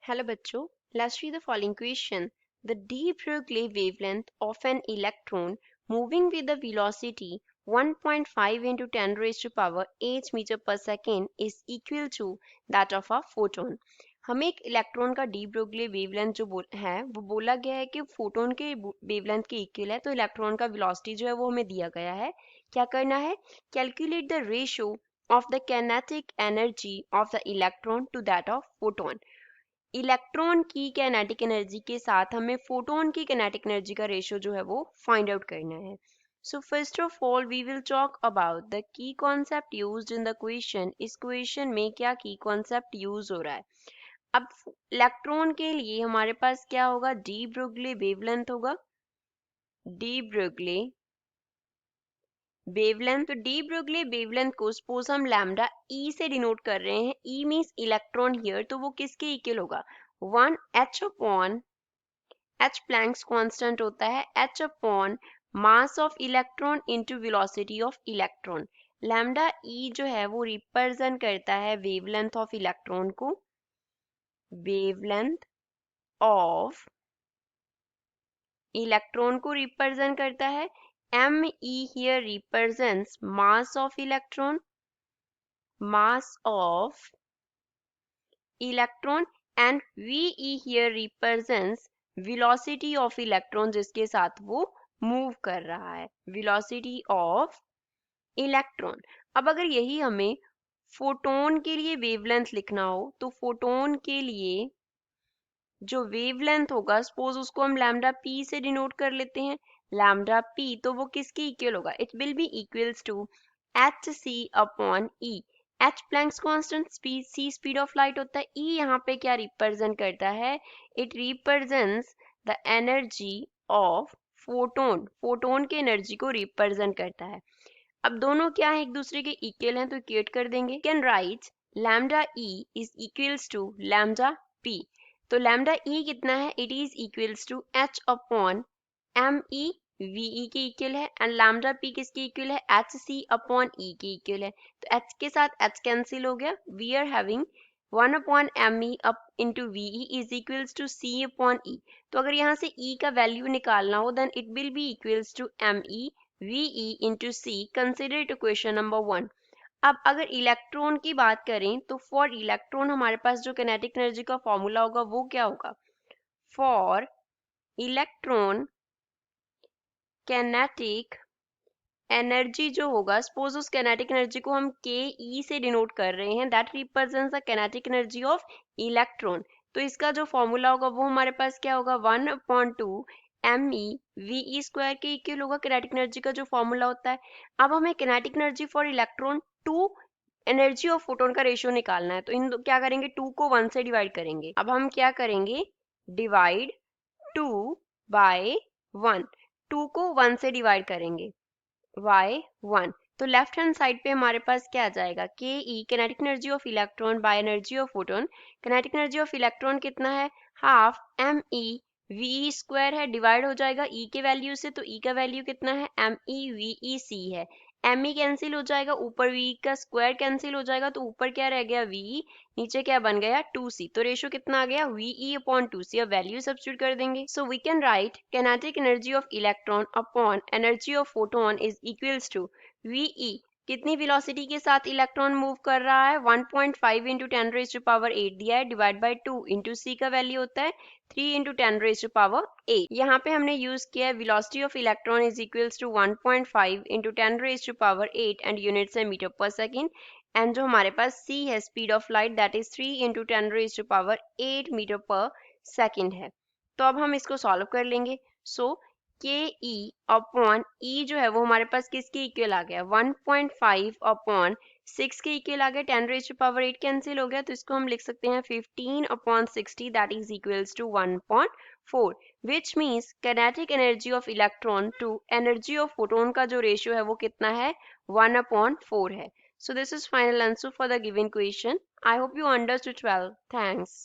Hello बच्चों, let's read the following question. The de Broglie wavelength of an electron moving with the velocity 1.5 into 10 raised to power 8 meter per second is equal to that of a photon. हमें एक electron का de Broglie wavelength है वो बोला गया है कि photon के वेवलेंथ के इक्वल है, तो इलेक्ट्रॉन का वेलोसिटी जो है वो हमें दिया गया है. क्या करना है? Calculate the ratio of the kinetic energy of the electron to that of photon. Electron की कैनेटिक एनर्जी के साथ हमें फोटोन की कैनेटिक एनर्जी का रेशियो जो है वो फाइंड आउट करना है. So first of all we will talk about the key concept used in the question. इस क्वेश्चन में क्या की कॉन्सेप्ट यूज हो रहा है. अब इलेक्ट्रॉन के लिए हमारे पास क्या होगा? डी ब्रोगली वेवलेंथ होगा. De Broglie wavelength. तो डी ब्रोगली वेवलेंथ को सपोज हम लैम्डा ई से डिनोट कर रहे हैं. ई मींस इलेक्ट्रॉन हियर, तो वो किसके इक्वल होगा? 1 h upon h Planck's constant होता है h upon mass of electron into velocity of electron. Lambda E जो है वो रिप्रेजेंट करता है वेवलेंथ ऑफ इलेक्ट्रॉन को. वेवलेंथ ऑफ इलेक्ट्रॉन को रिप्रेजेंट करता है. me here represents mass of electron, mass of electron, and ve here represents velocity of electron जिसके साथ वो मूव कर रहा है. velocity of electron. अब अगर यही हमें फोटोन के लिए वेवलेंथ लिखना हो तो फोटोन के लिए जो वेवलेंथ होगा सपोज उसको हम लैम्डा पी से डिनोट कर लेते हैं. लैम्डा पी तो वो किसके इक्वल होगा? It will be equals to H C upon E. H Planck's constant, C speed of light होता है. ई यहाँ पे क्या रिप्रेजेंट करता है? It represents the energy of photon. Photon की एनर्जी को रिप्रेजेंट करता है. अब दोनों क्या है? एक दूसरे के इक्वल हैं तो इक्वेट कर देंगे. Can write lambda E is equals to lambda P. तो लैम्डा ई कितना है? It is equals to H upon M E V के इक्वल है. एंड लैम्डा पी किसके इक्वल है? एच सी अपॉन ई के इक्वल है. तो एच के साथ एच कैंसिल हो गया. We are having 1 upon M E up into V is equals to C upon E. तो अगर यहाँ से ई का वैल्यू निकालना हो then it will be equals to M E V into C. Consider it question number 1. अब अगर electron की बात करें तो फॉर इलेक्ट्रॉन हमारे पास जो किनेटिक एनर्जी का फॉर्मूला होगा वो क्या होगा? फॉर इलेक्ट्रॉन किनेटिक एनर्जी जो होगा, सपोज उस किनेटिक एनर्जी को हम के ई से डिनोट कर रहे हैं, that represents the kinetic energy of electron. तो इसका जो फॉर्मूला होगा वो हमारे पास क्या होगा? 1 upon 2 M E V E square के इक्वल होगा किनेटिक एनर्जी का जो फॉर्मूला होता है. अब हमें kinetic energy for electron to energy of photon का रेशियो निकालना है. तो क्या करेंगे? 2 को 1 से डिवाइड करेंगे. अब हम क्या करेंगे? Divide 2 bye 1. 2 को 1 से डिवाइड करेंगे. y1. तो लेफ्ट हैंड साइड पे हमारे पास क्या आ जाएगा? K E kinetic energy of electron by energy of photon. Kinetic energy of electron कितना है? Half M E V square है, डिवाइड हो जाएगा ई के वैल्यू से. तो ई का वैल्यू कितना है? एम ई वी सी है. एम ई कैंसिल हो जाएगा, ऊपर वी का स्क्वायर कैंसिल हो जाएगा, तो ऊपर क्या रह गया? वी. नीचे क्या बन गया? 2c. तो रेशियो कितना आ गया? V upon 2c. अब वैल्यू सब्स्टिट्यूट कर देंगे. So we can write kinetic energy of electron upon energy of photon is equals to V. कितनी वेलोसिटी के साथ इलेक्ट्रॉन मूव कर रहा है? 1.5 इंटू 10 रेज टू पावर 8 दिया है, डिवाइड बाय 2 इंटू सी का वैल्यू होता है 3 इंटू 10 रेज टू पावर 8. यहाँ पे हमने यूज किया है velocity of electron is equals to 1.5 into 10 raise to power 8 and units है मीटर पर सेकेंड. एंड जो हमारे पास c है speed of light, that is 3 into 10 raise to power 8 metre per second है. तो अब हम इसको सॉल्व कर लेंगे. सो के ई अपॉन ई जो है वो हमारे पास किसके इक्वल आ गया? 1.5 अपॉन 6 के इक्वल आ गया. 10 रेज टू पावर 8 कैंसिल हो गया, तो इसको हम लिख सकते हैं 15 upon 60 that is equals to 1.4. Which means kinetic energy of electron to energy of photon का जो रेशियो है वो कितना है? 1/4 है. So this is final answer for the given question. I hope you understood well. Thanks.